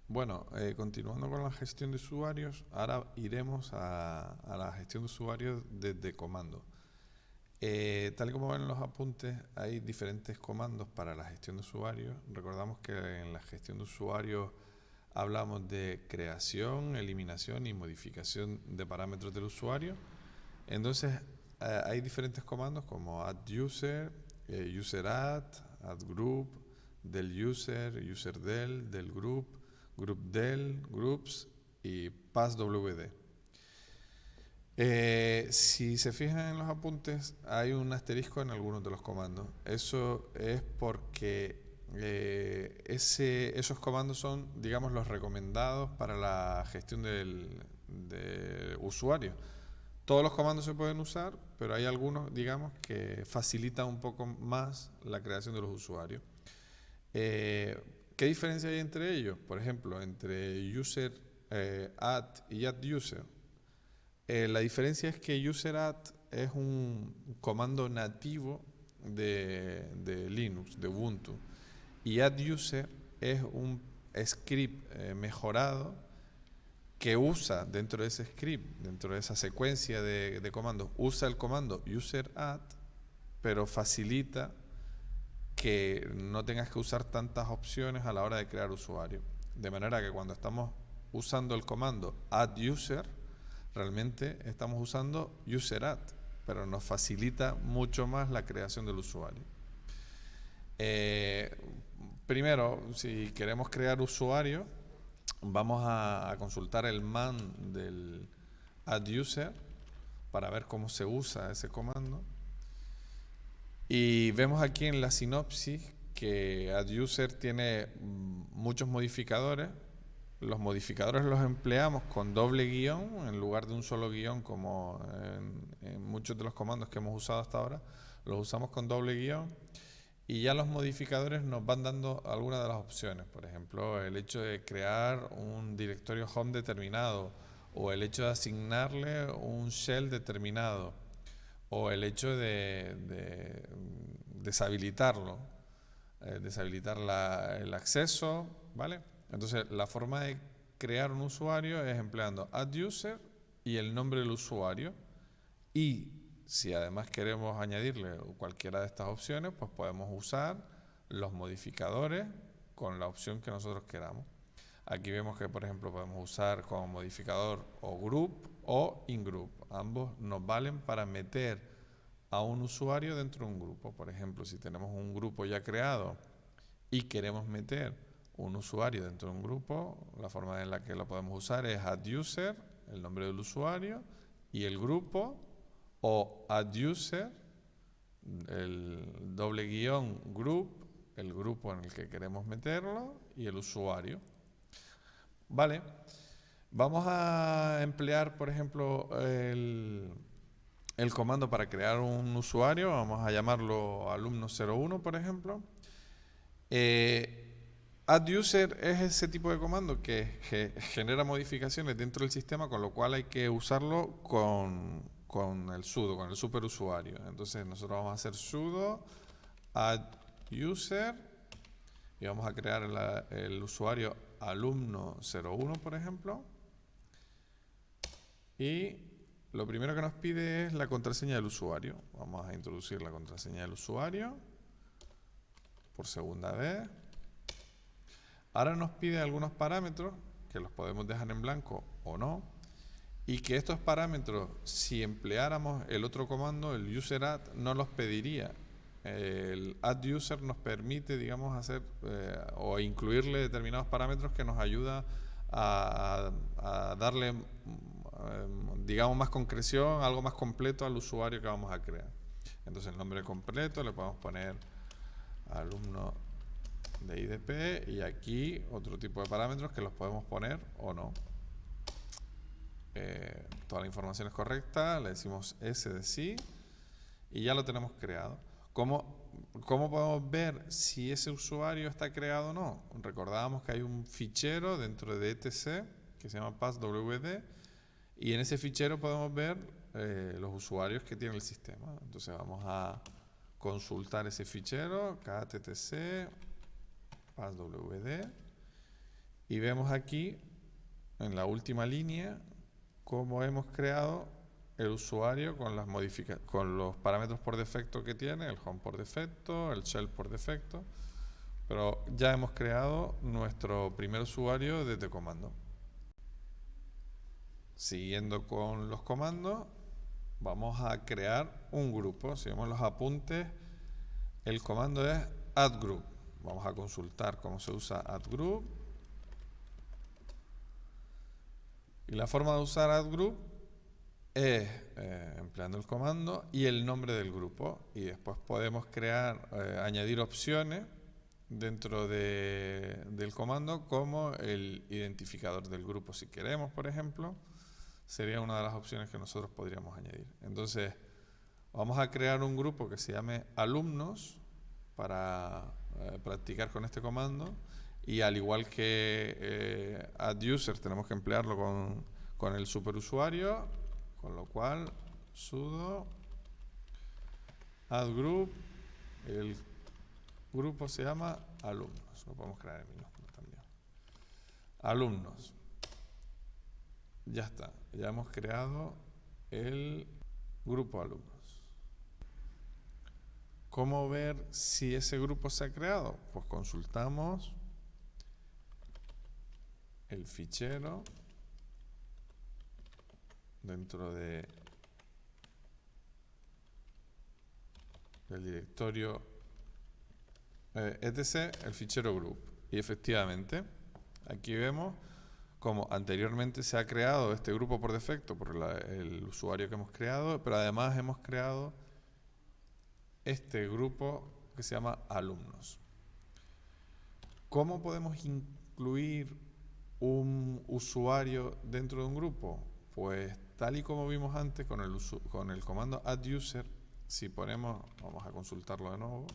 Bueno, continuando con la gestión de usuarios, ahora iremos a la gestión de usuarios desde comando. Tal como ven en los apuntes, hay diferentes comandos para la gestión de usuarios. Recordamos que en la gestión de usuarios hablamos de creación, eliminación y modificación de parámetros del usuario. Entonces, hay diferentes comandos como add user, user add group, del user, user del group, group del, groups y passwd. Si se fijan en los apuntes, hay un asterisco en algunos de los comandos. Eso es porque esos comandos son, digamos, los recomendados para la gestión del usuario. Todos los comandos se pueden usar, pero hay algunos, digamos, que facilitan un poco más la creación de los usuarios. ¿Qué diferencia hay entre ellos? Por ejemplo, entre user add y add user. La diferencia es que user add es un comando nativo de Linux, de Ubuntu, y add user es un script mejorado que usa dentro de ese script, dentro de esa secuencia de comandos, usa el comando user add, pero facilita que no tengas que usar tantas opciones a la hora de crear usuario. De manera que cuando estamos usando el comando add user, realmente estamos usando user add, pero nos facilita mucho más la creación del usuario. Primero, si queremos crear usuario, vamos a consultar el man del add user para ver cómo se usa ese comando. Y vemos aquí en la sinopsis que adduser tiene muchos modificadores. Los modificadores los empleamos con doble guión en lugar de un solo guión, como en muchos de los comandos que hemos usado hasta ahora. Los usamos con doble guión y ya los modificadores nos van dando algunas de las opciones. Por ejemplo, el hecho de crear un directorio home determinado, o el hecho de asignarle un shell determinado, o el hecho de deshabilitarlo, deshabilitar el acceso, ¿vale? Entonces, la forma de crear un usuario es empleando adduser y el nombre del usuario. Y si además queremos añadirle cualquiera de estas opciones, pues podemos usar los modificadores con la opción que nosotros queramos. Aquí vemos que, por ejemplo, podemos usar como modificador o group o ingroup. Ambos nos valen para meter a un usuario dentro de un grupo. Por ejemplo, si tenemos un grupo ya creado y queremos meter un usuario dentro de un grupo, la forma en la que lo podemos usar es adduser, el nombre del usuario, y el grupo, o adduser, el doble guión group, el grupo en el que queremos meterlo, y el usuario. Vale, vamos a emplear, por ejemplo, el comando para crear un usuario. Vamos a llamarlo alumno01, por ejemplo. Adduser es ese tipo de comando que genera modificaciones dentro del sistema, con lo cual hay que usarlo con el sudo, con el superusuario. Entonces nosotros vamos a hacer sudo adduser y vamos a crear el usuario alumno01, por ejemplo. Y lo primero que nos pide es la contraseña del usuario. Vamos a introducir la contraseña del usuario por segunda vez. Ahora nos pide algunos parámetros que los podemos dejar en blanco o no, y que estos parámetros, si empleáramos el otro comando, el user add, no los pediría. El adduser nos permite, digamos, hacer o incluirle determinados parámetros que nos ayuda a darle, digamos, más concreción, algo más completo al usuario que vamos a crear. Entonces, el nombre completo le podemos poner alumno de IDP, y aquí otro tipo de parámetros que los podemos poner o no. Toda la información es correcta, le decimos S de sí y ya lo tenemos creado. ¿Cómo podemos ver si ese usuario está creado o no? Recordábamos que hay un fichero dentro de etc que se llama passwd, y en ese fichero podemos ver los usuarios que tiene el sistema. Entonces vamos a consultar ese fichero, kttc passwd, Y vemos aquí, en la última línea, cómo hemos creado el usuario con los parámetros por defecto que tiene, el home por defecto, el shell por defecto, pero ya hemos creado nuestro primer usuario desde comando. Siguiendo con los comandos, vamos a crear un grupo. Si vemos los apuntes, el comando es add group. Vamos a consultar cómo se usa add group. Y la forma de usar add group es empleando el comando y el nombre del grupo. Y después podemos añadir opciones dentro del comando, como el identificador del grupo. Si queremos, por ejemplo, sería una de las opciones que nosotros podríamos añadir. Entonces, vamos a crear un grupo que se llame alumnos para practicar con este comando. Y al igual que add_user, tenemos que emplearlo con el superusuario, con lo cual sudo add_group, el grupo se llama alumnos, lo podemos crear en minúsculas también. Alumnos. Ya está, ya hemos creado el grupo alumnos. ¿Cómo ver si ese grupo se ha creado? Pues consultamos el fichero dentro del directorio etc, el fichero group. Y efectivamente, aquí vemos como anteriormente se ha creado este grupo por defecto por el usuario que hemos creado, pero además hemos creado este grupo que se llama alumnos. ¿Cómo podemos incluir un usuario dentro de un grupo? Pues tal y como vimos antes con el comando add_user, si ponemos, vamos a consultarlo de nuevo,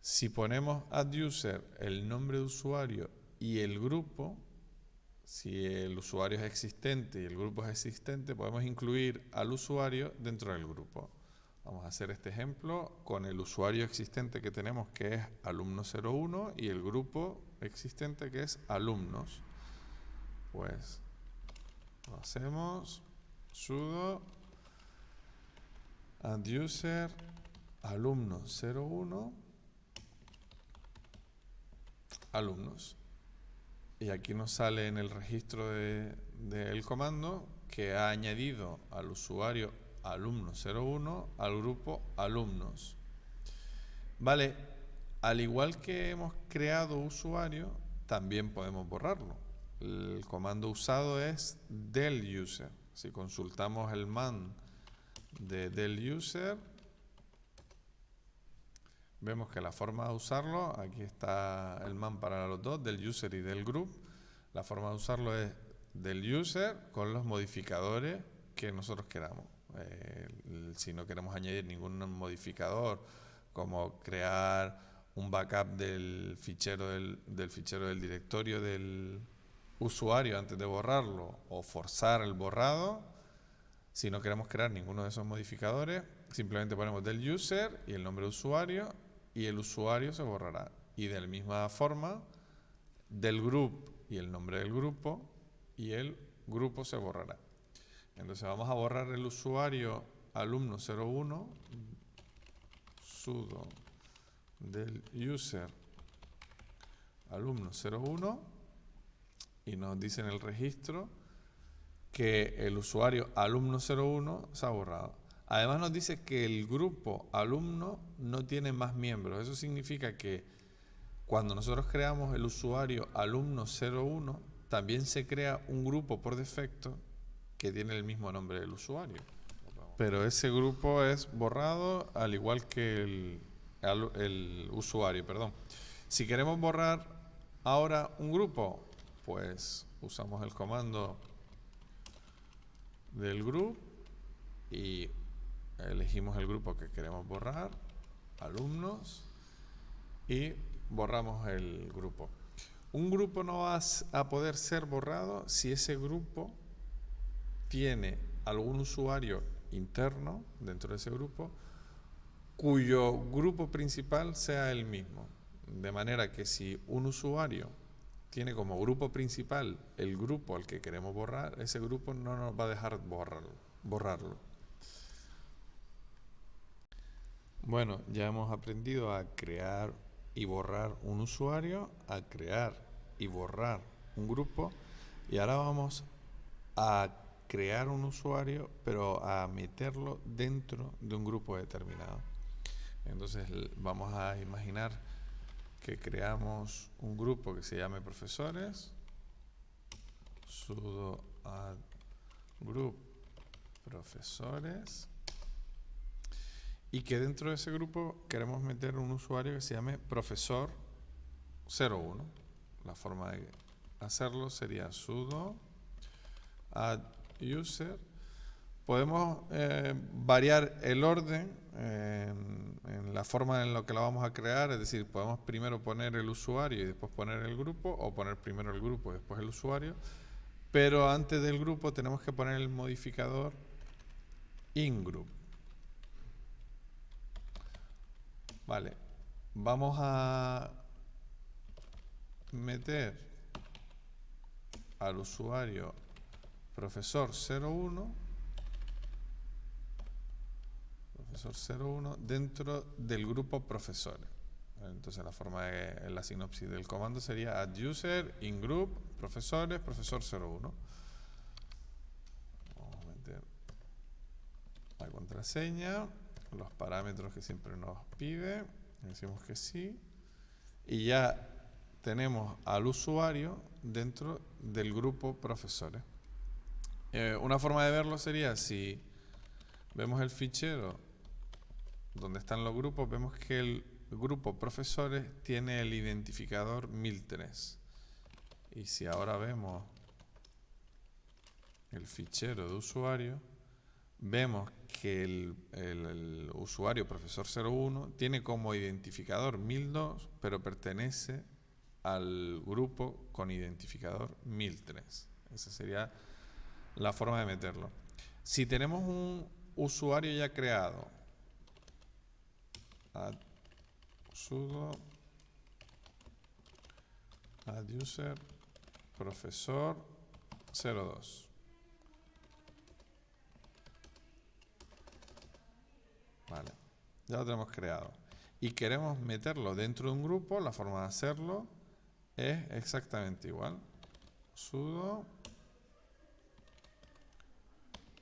si ponemos add_user, el nombre de usuario y el grupo, si el usuario es existente y el grupo es existente, podemos incluir al usuario dentro del grupo. Vamos a hacer este ejemplo con el usuario existente que tenemos, que es alumno01, y el grupo existente, que es alumnos. Pues lo hacemos sudo add_user alumno01 alumnos, y aquí nos sale en el registro del comando que ha añadido al usuario alumno01 al grupo alumnos. Vale, al igual que hemos creado usuario, también podemos borrarlo. El comando usado es del_user. Si consultamos el man del user, vemos que la forma de usarlo, aquí está el man para los dos, del user y del group. La forma de usarlo es del user con los modificadores que nosotros queramos. Si no queremos añadir ningún modificador, como crear un backup del fichero del directorio del usuario antes de borrarlo, o forzar el borrado, si no queremos crear ninguno de esos modificadores, simplemente ponemos del user y el nombre de usuario, y el usuario se borrará. Y de la misma forma, del group y el nombre del grupo, y el grupo se borrará. Entonces vamos a borrar el usuario alumno01, sudo del user alumno01, y nos dice en el registro que el usuario alumno01 se ha borrado. Además nos dice que el grupo alumno no tiene más miembros. Eso significa que cuando nosotros creamos el usuario alumno01, también se crea un grupo por defecto que tiene el mismo nombre del usuario. Pero ese grupo es borrado al igual que el usuario, perdón. Si queremos borrar ahora un grupo, pues usamos el comando del group y elegimos el grupo que queremos borrar, alumnos, y borramos el grupo. Un grupo no va a poder ser borrado si ese grupo tiene algún usuario interno dentro de ese grupo, cuyo grupo principal sea el mismo. De manera que si un usuario tiene como grupo principal el grupo al que queremos borrar, ese grupo no nos va a dejar borrarlo. Bueno, ya hemos aprendido a crear y borrar un usuario, a crear y borrar un grupo, y ahora vamos a crear un usuario, pero a meterlo dentro de un grupo determinado. Entonces vamos a imaginar que creamos un grupo que se llame profesores, sudo add group profesores, y que dentro de ese grupo queremos meter un usuario que se llame profesor 01. La forma de hacerlo sería sudo add user. Podemos variar el orden en la forma en la que la vamos a crear, es decir, podemos primero poner el usuario y después poner el grupo, o poner primero el grupo y después el usuario, pero antes del grupo tenemos que poner el modificador ingroup. Vale, vamos a meter al usuario profesor 01 dentro del grupo profesores. Entonces la sinopsis del comando sería add user in group profesores profesor 01. Vamos a meter la contraseña, los parámetros que siempre nos pide, decimos que sí, y ya tenemos al usuario dentro del grupo profesores. Una forma de verlo sería, si vemos el fichero donde están los grupos, vemos que el grupo profesores tiene el identificador 1003. Y si ahora vemos el fichero de usuario, vemos que el usuario profesor 01 tiene como identificador 1002, pero pertenece al grupo con identificador 1003. Esa sería la forma de meterlo. Si tenemos un usuario ya creado, add sudo add user profesor 02. Vale, ya lo tenemos creado y queremos meterlo dentro de un grupo. La forma de hacerlo es exactamente igual, sudo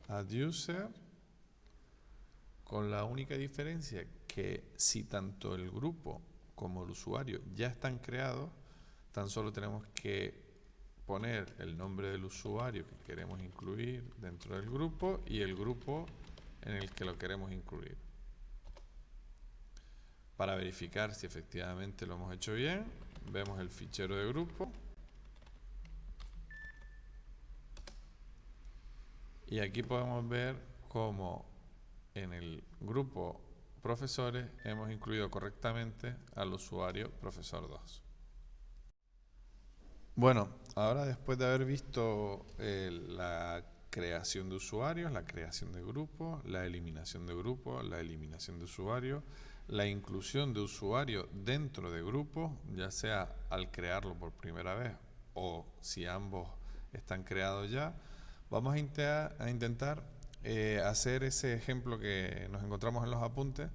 add user, con la única diferencia que si tanto el grupo como el usuario ya están creados, tan solo tenemos que poner el nombre del usuario que queremos incluir dentro del grupo y el grupo en el que lo queremos incluir. Para verificar si efectivamente lo hemos hecho bien, vemos el fichero de grupo y aquí podemos ver cómo en el grupo profesores hemos incluido correctamente al usuario profesor 2. Bueno, ahora después de haber visto la creación de usuarios, la creación de grupos, la eliminación de grupos, la eliminación de usuarios, la inclusión de usuarios dentro de grupos, ya sea al crearlo por primera vez o si ambos están creados ya, vamos a intentar hacer ese ejemplo que nos encontramos en los apuntes,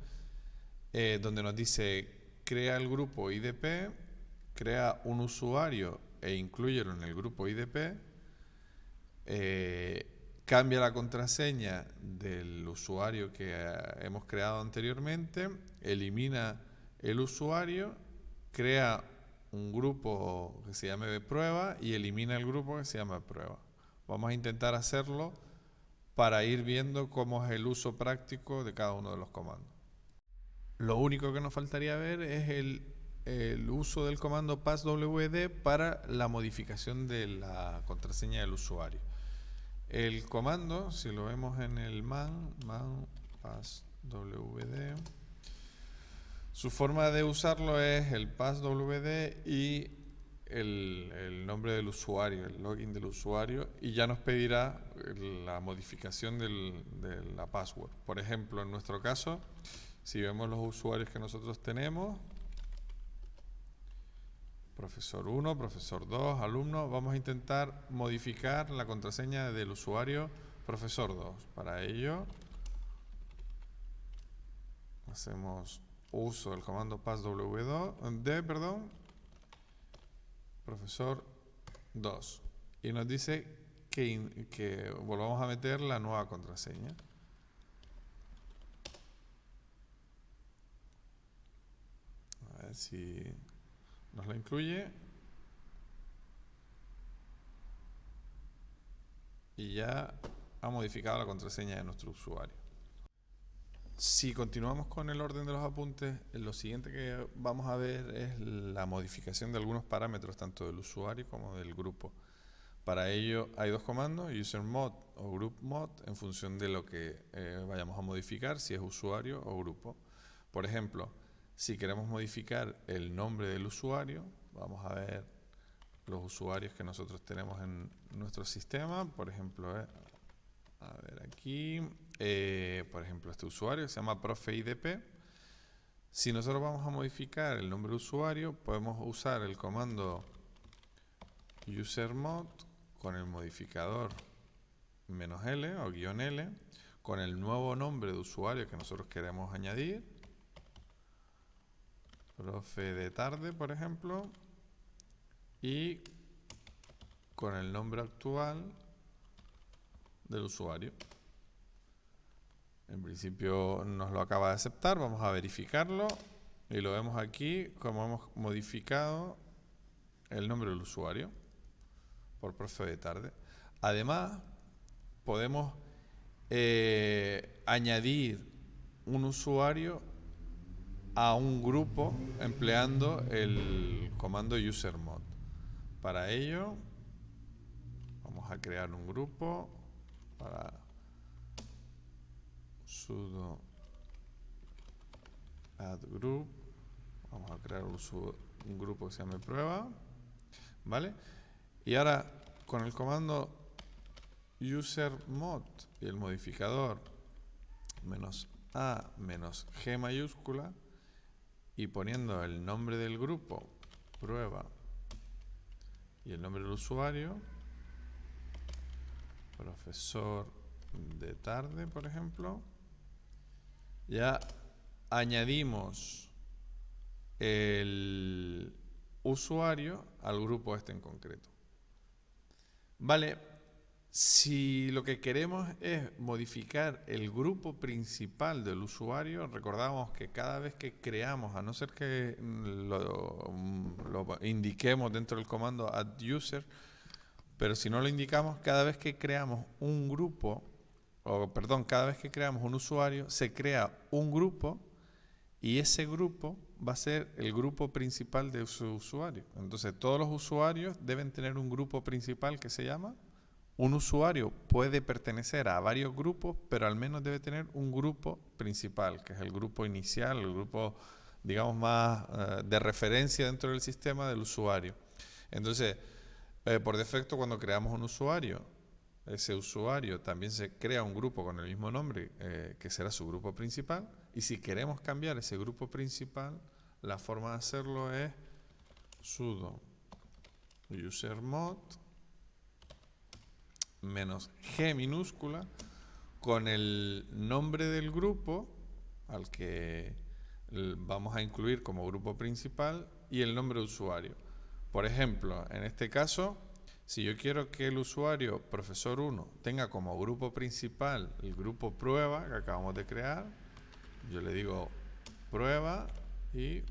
donde nos dice crea el grupo IDP, crea un usuario e inclúyelo en el grupo IDP, cambia la contraseña del usuario que hemos creado anteriormente, elimina el usuario, crea un grupo que se llame de prueba y elimina el grupo que se llama prueba. Vamos a intentar hacerlo para ir viendo cómo es el uso práctico de cada uno de los comandos. Lo único que nos faltaría ver es el uso del comando passwd para la modificación de la contraseña del usuario. El comando, si lo vemos en el man passwd, su forma de usarlo es el passwd y el nombre del usuario, el login del usuario, y ya nos pedirá la modificación de la password. Por ejemplo, en nuestro caso, Si vemos los usuarios que nosotros tenemos, profesor 1, profesor 2, alumno, vamos a intentar modificar la contraseña del usuario profesor 2. Para ello, hacemos uso del comando passwd, profesor 2. Y nos dice que volvamos a meter la nueva contraseña. A ver si nos la incluye. Y ya ha modificado la contraseña de nuestro usuario. Si continuamos con el orden de los apuntes, lo siguiente que vamos a ver es la modificación de algunos parámetros, tanto del usuario como del grupo. Para ello hay dos comandos, usermod o groupmod, en función de lo que vayamos a modificar, si es usuario o grupo. Por ejemplo, si queremos modificar el nombre del usuario, vamos a ver los usuarios que nosotros tenemos en nuestro sistema. Por ejemplo, a ver aquí, por ejemplo, este usuario se llama profeidp. Si nosotros vamos a modificar el nombre de usuario, podemos usar el comando usermod con el modificador "-l" o "-l", con el nuevo nombre de usuario que nosotros queremos añadir, profe de tarde, por ejemplo, y con el nombre actual del usuario. En principio nos lo acaba de aceptar, vamos a verificarlo y lo vemos aquí como hemos modificado el nombre del usuario por profe de tarde. Además, podemos añadir un usuario a un grupo empleando el comando usermod. Para ello, vamos a crear un grupo para sudo add group. Vamos a crear un grupo que se llame prueba, ¿vale? Y ahora con el comando usermod y el modificador -a -g mayúscula y poniendo el nombre del grupo prueba y el nombre del usuario profesor de tarde, por ejemplo, ya añadimos el usuario al grupo este en concreto. Vale, si lo que queremos es modificar el grupo principal del usuario, recordamos que cada vez que creamos, a no ser que lo indiquemos dentro del comando add_user, pero si no lo indicamos, cada vez que creamos un grupo, cada vez que creamos un usuario, se crea un grupo y ese grupo va a ser el grupo principal de su usuario. Entonces, todos los usuarios deben tener un grupo principal que se llama. Un usuario puede pertenecer a varios grupos, pero al menos debe tener un grupo principal, que es el grupo inicial, el grupo, digamos, más de referencia dentro del sistema del usuario. Entonces, por defecto, cuando creamos un usuario, ese usuario también se crea un grupo con el mismo nombre, que será su grupo principal. Y si queremos cambiar ese grupo principal, la forma de hacerlo es sudo usermod -g minúscula con el nombre del grupo al que vamos a incluir como grupo principal y el nombre de usuario. Por ejemplo, en este caso, si yo quiero que el usuario profesor 1 tenga como grupo principal el grupo prueba que acabamos de crear, yo le digo prueba y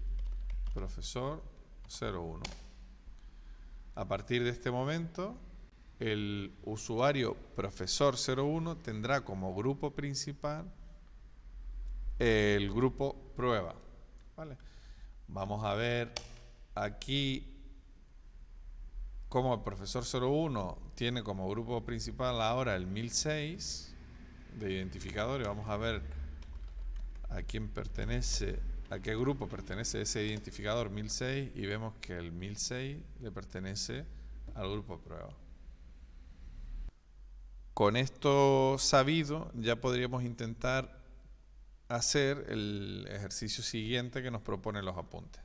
profesor 01. A partir de este momento, el usuario profesor 01 tendrá como grupo principal el grupo prueba, ¿vale? Vamos a ver aquí cómo el profesor 01 tiene como grupo principal ahora el 1006 de identificador, y vamos a ver a quién pertenece, a qué grupo pertenece ese identificador 1006, y vemos que el 1006 le pertenece al grupo prueba. Con esto sabido, ya podríamos intentar hacer el ejercicio siguiente que nos proponen los apuntes.